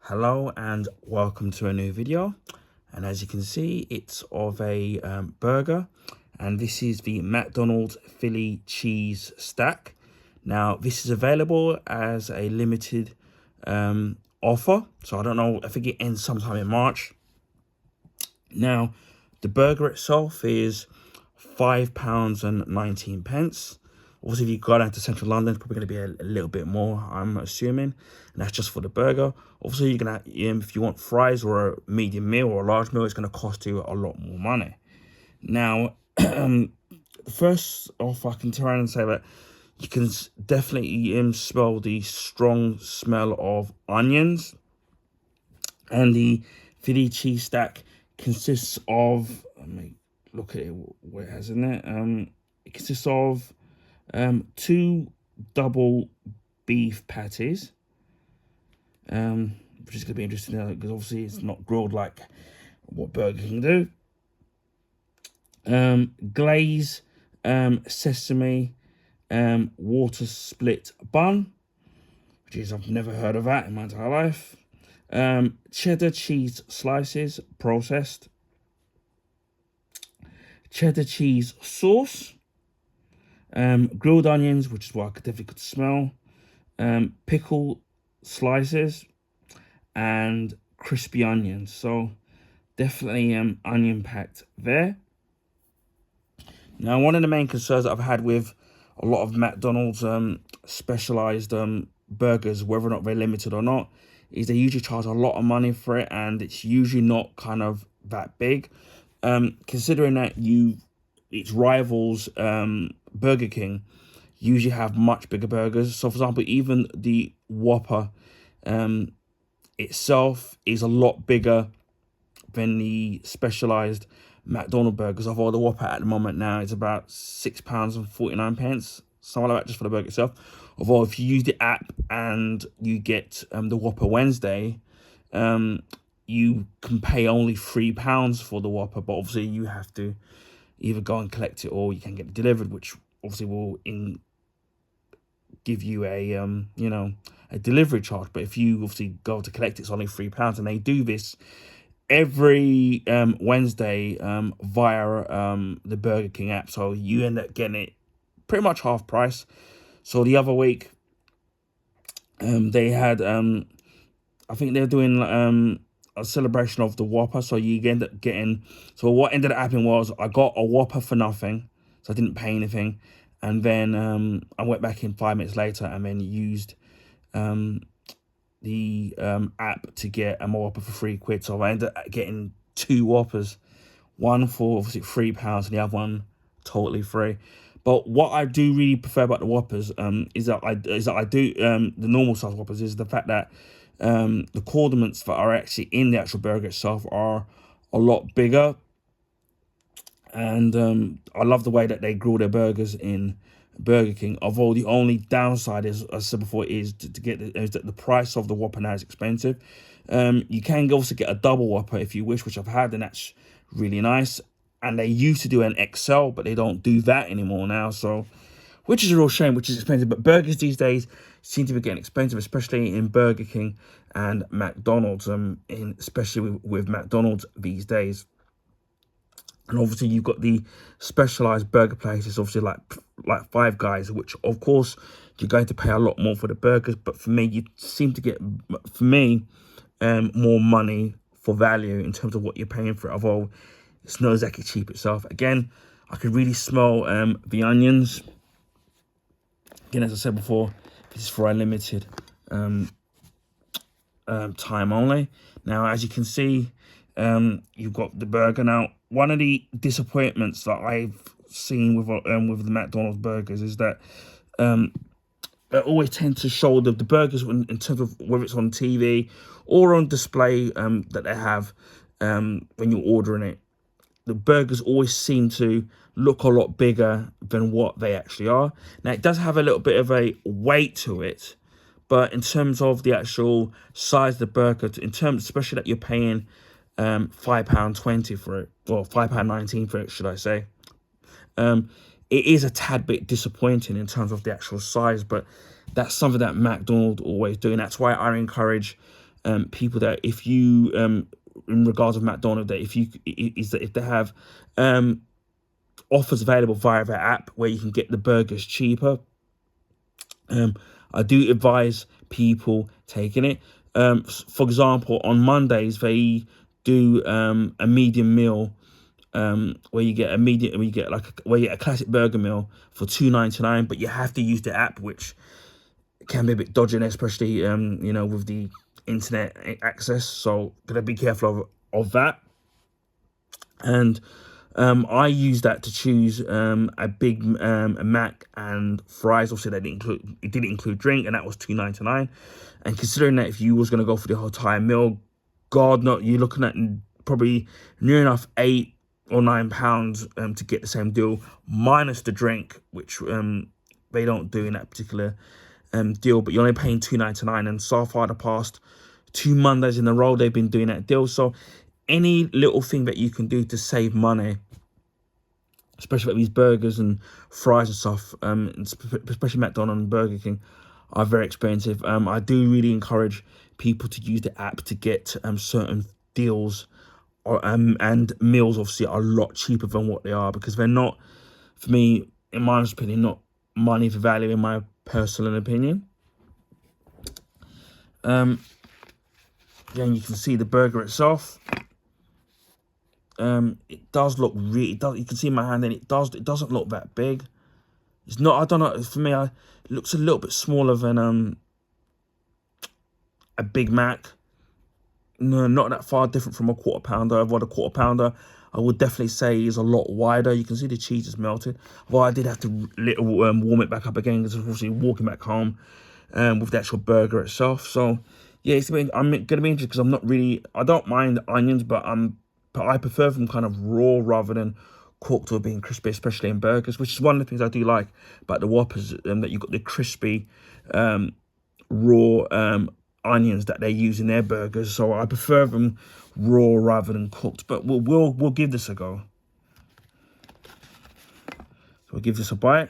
Hello and welcome to a new video, and as you can see it's of a burger, and this is the McDonald's Philly cheese stack. Now this is available as a limited offer, so I don't know, I think it ends sometime in March. Now the burger itself is £5.19. Obviously, if you go down to central London, it's probably going to be a little bit more, I'm assuming. And that's just for the burger. Obviously, you're going to, if you want fries or a medium meal or a large meal, it's going to cost you a lot more money. Now, first off, I can turn and say that you can definitely smell the strong smell of onions. And the Philly cheese stack consists of, let me look at it, what it has in it. It consists of 2 double beef patties, which is going to be interesting because obviously it's not grilled like what Burger King do. Glaze, sesame, water split bun, which is, I've never heard of that in my entire life. Cheddar cheese slices, processed. Cheddar cheese sauce. Grilled onions, which is what I definitely could smell. Pickle slices and crispy onions. So definitely onion packed there. Now, one of the main concerns that I've had with a lot of McDonald's specialized burgers, whether or not they're limited or not, is they usually charge a lot of money for it, and it's usually not kind of that big. Considering that its rivals, Burger King, usually have much bigger burgers. So, for example, even the Whopper itself is a lot bigger than the specialized McDonald's burgers. Although the Whopper at the moment now is about £6.49, something like that, just for the burger itself. Although if you use the app and you get the Whopper Wednesday, you can pay only £3 for the Whopper, but obviously you have to either go and collect it or you can get it delivered, which obviously will give you a a delivery charge. But if you obviously go to collect it, it's only £3, and they do this every Wednesday via the Burger King app, so you end up getting it pretty much half price. So the other week they had I think they're doing a celebration of the Whopper, so you end up getting, so what ended up happening was I got a Whopper for nothing, so I didn't pay anything, and then I went back in 5 minutes later and then used the app to get a Whopper for £3, so I ended up getting 2 Whoppers, one for obviously £3 and the other one totally free. But what I do really prefer about the Whoppers is that I do the normal size Whoppers is the fact that the condiments that are actually in the actual burger itself are a lot bigger, and I love the way that they grill their burgers in Burger King. Although the only downside is, as I said before, is that the price of the Whopper now is expensive. You can also get a double Whopper if you wish, which I've had, and that's really nice. And they used to do an XL, but they don't do that anymore now, so which is a real shame, which is expensive. But burgers these days seem to be getting expensive, especially in Burger King and McDonald's, especially with McDonald's these days. And obviously you've got the specialized burger places, obviously like Five Guys, which of course you're going to pay a lot more for the burgers. But for me, you seem to get, more money for value in terms of what you're paying for it. Although it's not exactly cheap itself. Again, I could really smell the onions. Again, as I said before, this is for a limited time only. Now, as you can see, you've got the burger. Now, one of the disappointments that I've seen with the McDonald's burgers is that they always tend to show the burgers in terms of whether it's on TV or on display that they have when you're ordering it. The burgers always seem to look a lot bigger than what they actually are. Now, it does have a little bit of a weight to it, but in terms of the actual size of the burger, in terms, especially that you're paying £5.20 for it, or £5.19 for it, should I say, it is a tad bit disappointing in terms of the actual size, but that's something that McDonald's always do, and that's why I encourage people that if you in regards of McDonald's, that if they have offers available via their app where you can get the burgers cheaper, I do advise people taking it. For example, on Mondays they do a medium meal, where you get a classic burger meal for $2.99, but you have to use the app, which can be a bit dodgy, especially with the internet access. So gotta be careful of that. And I use that to choose a Big Mac and fries. Obviously, it didn't include drink, and that was $2.99. And considering that if you was going to go for the whole entire meal, God, not you're looking at probably near enough £8 or £9 to get the same deal, minus the drink, which they don't do in that particular deal. But you're only paying $2.99, and so far the past 2 Mondays in a row they've been doing that deal. So any little thing that you can do to save money, especially like these burgers and fries and stuff, especially McDonald's and Burger King, are very expensive. I do really encourage people to use the app to get certain deals, and meals obviously are a lot cheaper than what they are, because they're not, for me, in my opinion, not money for value, in my personal opinion. Then you can see the burger itself. It does look really. You can see in my hand, and it doesn't look that big. It's not. I don't know. For me, it looks a little bit smaller than a Big Mac. No, not that far different from a quarter pounder. I've got a quarter pounder. I would definitely say is a lot wider. You can see the cheese is melted. Well, I did have to warm it back up again, because obviously walking back home with the actual burger itself. So yeah, I'm gonna be interested, because I don't mind onions, but I prefer them kind of raw rather than cooked or being crispy, especially in burgers, which is one of the things I do like about the Whoppers, that you've got the crispy, raw onions that they use in their burgers. So I prefer them raw rather than cooked. But we'll give this a go. So we'll give this a bite.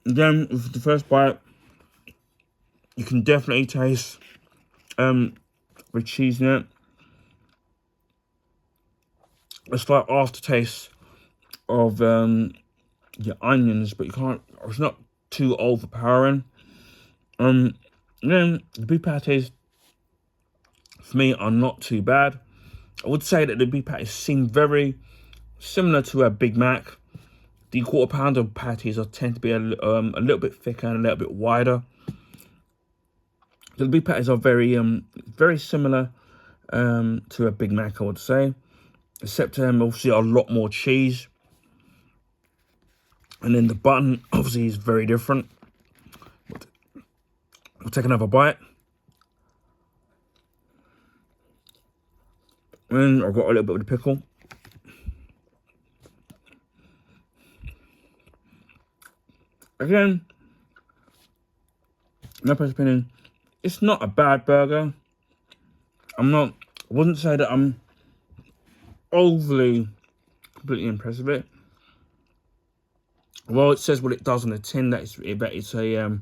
Again, with the first bite, you can definitely taste the cheese in it. It's like aftertaste of your onions, but it's not too overpowering. Then the beef patties for me are not too bad. I would say that the beef patties seem very similar to a Big Mac. The quarter pounder patties tend to be a little bit thicker and a little bit wider. The beef patties are very similar to a Big Mac, I would say, except obviously a lot more cheese. And then the bun obviously is very different. We'll take another bite. And I've got a little bit of the pickle. Again, in my personal opinion, it's not a bad burger. I wouldn't say that I'm overly completely impressed with it. Well, it says what it does on the tin, that it's a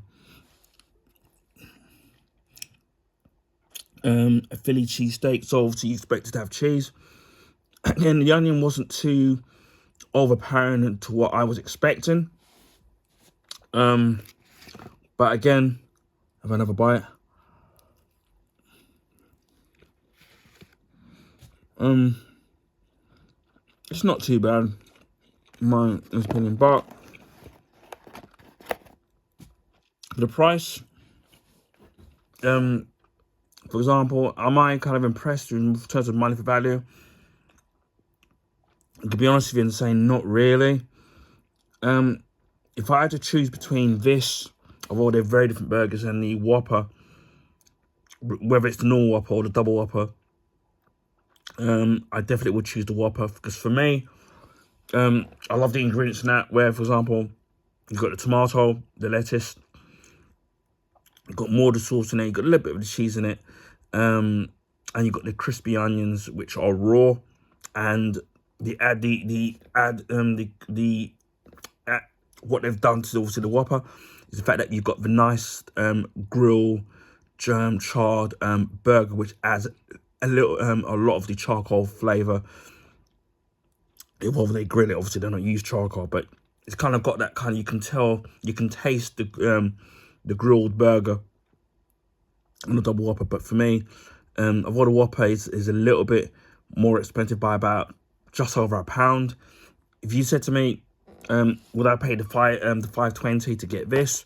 Philly cheesesteak, so obviously you expect it to have cheese. Again, the onion wasn't too overpowering to what I was expecting. But again, have another bite. It's not too bad, in my opinion, but for the price, for example, am I kind of impressed in terms of money for value? To be honest with you and saying not really. If I had to choose between this, of all their very different burgers, and the Whopper, whether it's the normal Whopper or the double Whopper, I definitely would choose the Whopper, because for me, I love the ingredients in that, where, for example, you've got the tomato, the lettuce, you've got more of the sauce in it, you've got a little bit of the cheese in it, and you've got the crispy onions, which are raw, and at what they've done to obviously the Whopper is the fact that you've got the nice grill charred burger, which adds a lot of the charcoal flavor. Whether they grill it, obviously they don't use charcoal, but it's kind of got that kind of, you can tell, you can taste the grilled burger on the double Whopper. But for me, although the Whopper is a little bit more expensive by about just over £1, if you said to me, would I pay the $5.20 to get this,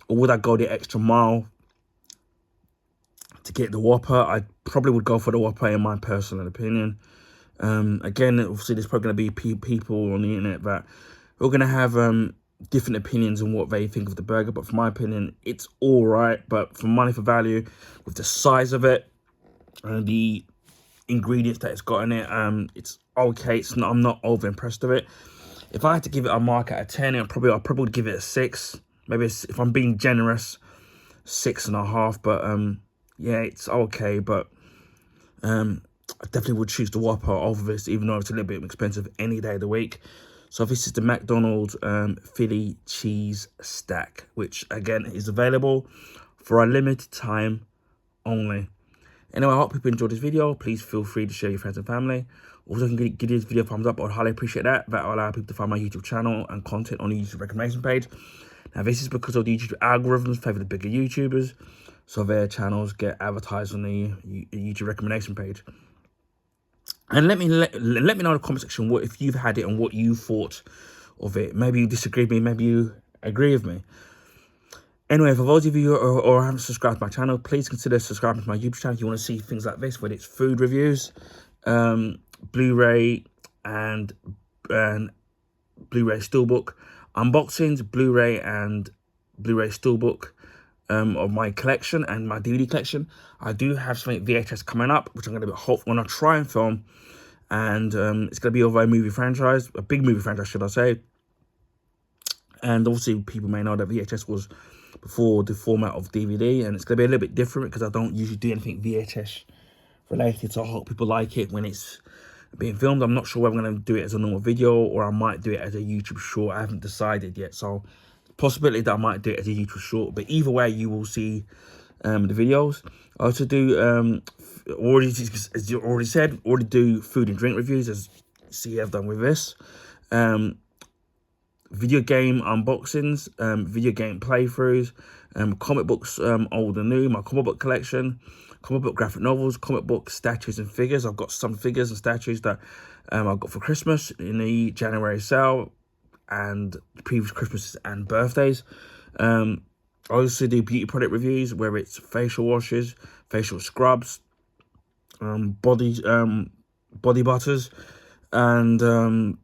or would I go the extra mile to get the Whopper? I probably would go for the Whopper, in my personal opinion. Again, obviously, there's probably going to be people on the internet that are going to have different opinions on what they think of the burger. But for my opinion, it's all right. But for money for value, with the size of it and the ingredients that it's got in it, it's okay. It's not, I'm not over impressed with it. If I had to give it a mark out of 10, I'd probably give it a 6. Maybe if I'm being generous, 6.5. But yeah, it's okay. But I definitely would choose the Whopper over this, even though it's a little bit expensive any day of the week. So this is the McDonald's Philly cheese stack, which again is available for a limited time only. Anyway, I hope people enjoyed this video. Please feel free to share your friends and family. Also, you can give this video a thumbs up. I would highly appreciate that. That will allow people to find my YouTube channel and content on the YouTube recommendation page. Now, this is because of the YouTube algorithms favour the bigger YouTubers, so their channels get advertised on the YouTube recommendation page. And let me know in the comment section what, if you've had it, and what you thought of it. Maybe you disagree with me, maybe you agree with me. Anyway, for those of you who haven't subscribed to my channel, please consider subscribing to my YouTube channel if you want to see things like this, whether it's food reviews, Blu-ray and Blu-ray Steelbook unboxings, Blu-ray and Blu-ray Steelbook of my collection and my DVD collection. I do have something VHS coming up, which I'm going to try and film, and it's going to be over a movie franchise, a big movie franchise, should I say. And obviously, people may know that VHS was before the format of DVD, and it's going to be a little bit different because I don't usually do anything VHS related. So I hope people like it when it's being filmed. I'm not sure whether I'm going to do it as a normal video or I might do it as a YouTube short. I haven't decided yet, so possibility that I might do it as a YouTube short. But either way, you will see the videos. I also do as you already said, do food and drink reviews, as you see I've done with this. Video game unboxings, video game playthroughs, comic books, old and new, my comic book collection, comic book graphic novels, comic book statues and figures. I've got some figures and statues that I got for Christmas in the January sale and previous Christmases and birthdays. I also do beauty product reviews, where it's facial washes, facial scrubs, body butters, and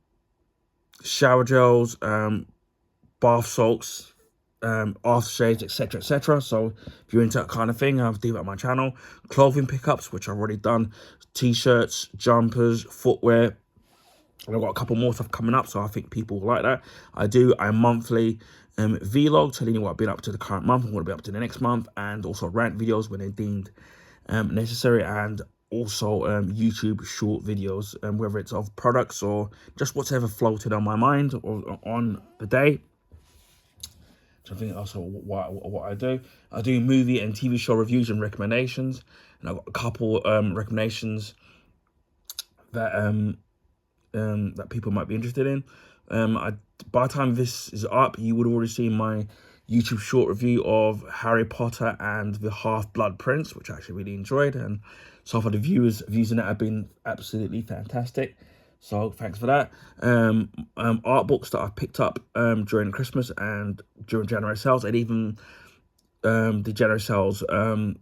shower gels, bath salts, aftershaves, etc, etc. So if you're into that kind of thing, I'll do that on my channel. Clothing pickups, which I've already done, t-shirts, jumpers, footwear, and I've got a couple more stuff coming up, so I think people will like that. I do a monthly vlog telling you what I've been up to the current month and what I'll be up to the next month, and also rant videos when they're deemed necessary, and also YouTube short videos, whether it's of products or just whatever floated on my mind or on the day. So I think also what I do. I do movie and TV show reviews and recommendations, and I've got a couple recommendations that that people might be interested in. By the time this is up, you would already see my YouTube short review of Harry Potter and the Half-Blood Prince, which I actually really enjoyed, and so far the views in that have been absolutely fantastic. So thanks for that. Art books that I picked up during Christmas and during January sales, and even the January sales from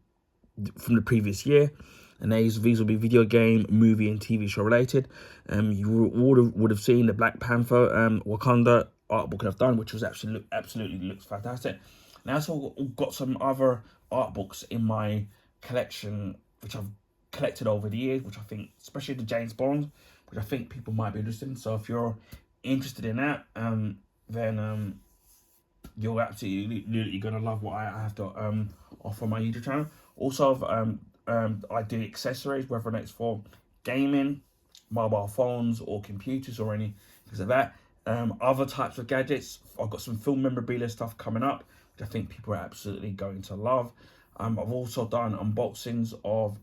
the previous year. And these will be video game, movie, and TV show related. You would have seen the Black Panther Wakanda art book I've done, which was absolutely looks fantastic. And I also got some other art books in my collection, which I've collected over the years, which I think, especially the James Bond, which I think people might be interested in. So if you're interested in that, then you're absolutely gonna love what I have to offer on my YouTube channel. Also, I do accessories, whether it's for gaming, mobile phones, or computers, or anything like that. Other types of gadgets, I've got some film memorabilia stuff coming up, which I think people are absolutely going to love. I've also done unboxings of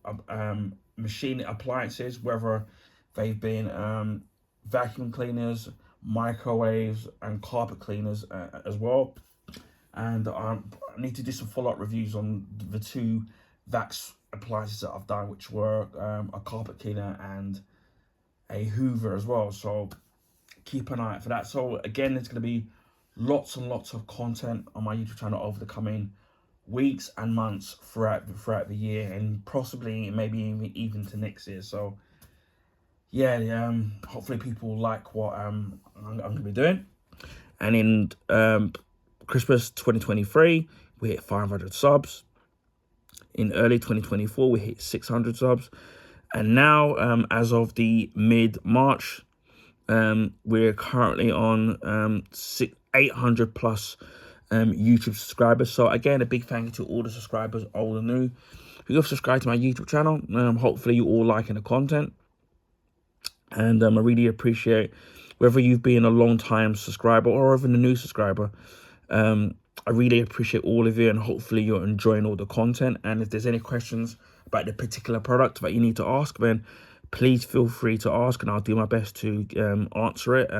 machine appliances, whether they've been vacuum cleaners, microwaves, and carpet cleaners as well. And I need to do some follow-up reviews on the two Vax appliances that I've done, which were a carpet cleaner and a Hoover as well. So keep an eye out for that. So again, there's going to be lots and lots of content on my YouTube channel over the coming weeks and months throughout the year, and possibly maybe even to next year. So yeah, hopefully people like what I'm going to be doing. And in Christmas 2023, we hit 500 subs. In early 2024, we hit 600 subs. And now, as of the mid-March, we're currently on 800 plus YouTube subscribers. So again, a big thank you to all the subscribers, old and new, who have subscribed to my YouTube channel. Hopefully you all liking the content. And I really appreciate whether you've been a long time subscriber or even a new subscriber. I really appreciate all of you, and hopefully you're enjoying all the content. And if there's any questions about the particular product that you need to ask, then please feel free to ask, and I'll do my best to answer it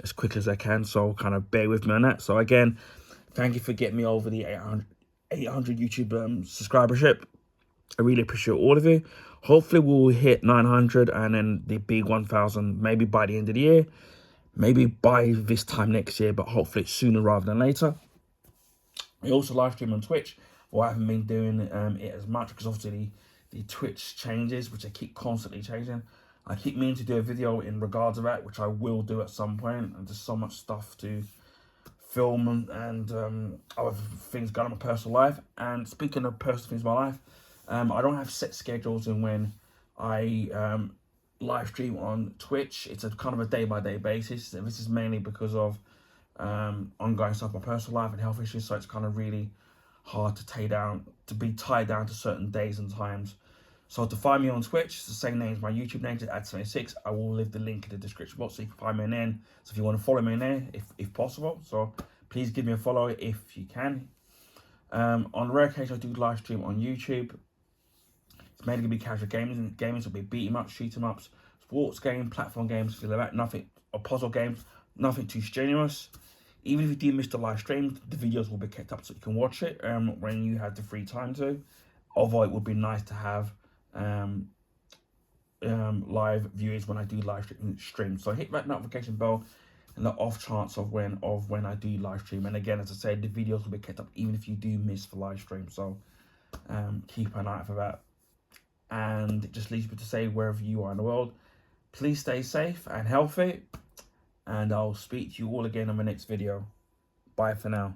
as quick as I can. So kind of bear with me on that. So again, thank you for getting me over the 800 YouTube subscribership. I really appreciate all of you. Hopefully we'll hit 900 and then the big 1,000 maybe by the end of the year, maybe by this time next year, but hopefully it's sooner rather than later. I also live stream on Twitch. Well, I haven't been doing it as much because obviously the Twitch changes, which I keep constantly changing. I keep meaning to do a video in regards to that, which I will do at some point. And there's so much stuff to film and other things going on in my personal life. And speaking of personal things in my life, I don't have set schedules in when I live stream on Twitch. It's a kind of a day-by-day basis. And this is mainly because of ongoing stuff in my personal life and health issues. So it's kind of really hard to be tied down to certain days and times. So to find me on Twitch, it's the same name as my YouTube name, just add76. I will leave the link in the description box so you can find me in there. So if you want to follow me in there, if possible. So please give me a follow if you can. On rare occasion, I do live stream on YouTube. It's mainly going to be casual gaming. Gaming will be beat 'em ups, shoot 'em ups, sports game, platform games, feel like that. Nothing, or puzzle games, nothing too strenuous. Even if you do miss the live stream, the videos will be kept up so you can watch it when you have the free time to. Although it would be nice to have live viewers when I do live stream. So hit that notification bell in the off chance of when I do live stream. And again, as I said, the videos will be kept up even if you do miss the live stream. So keep an eye out for that. And it just leaves me to say, wherever you are in the world, please stay safe and healthy. And I'll speak to you all again on the next video. Bye for now.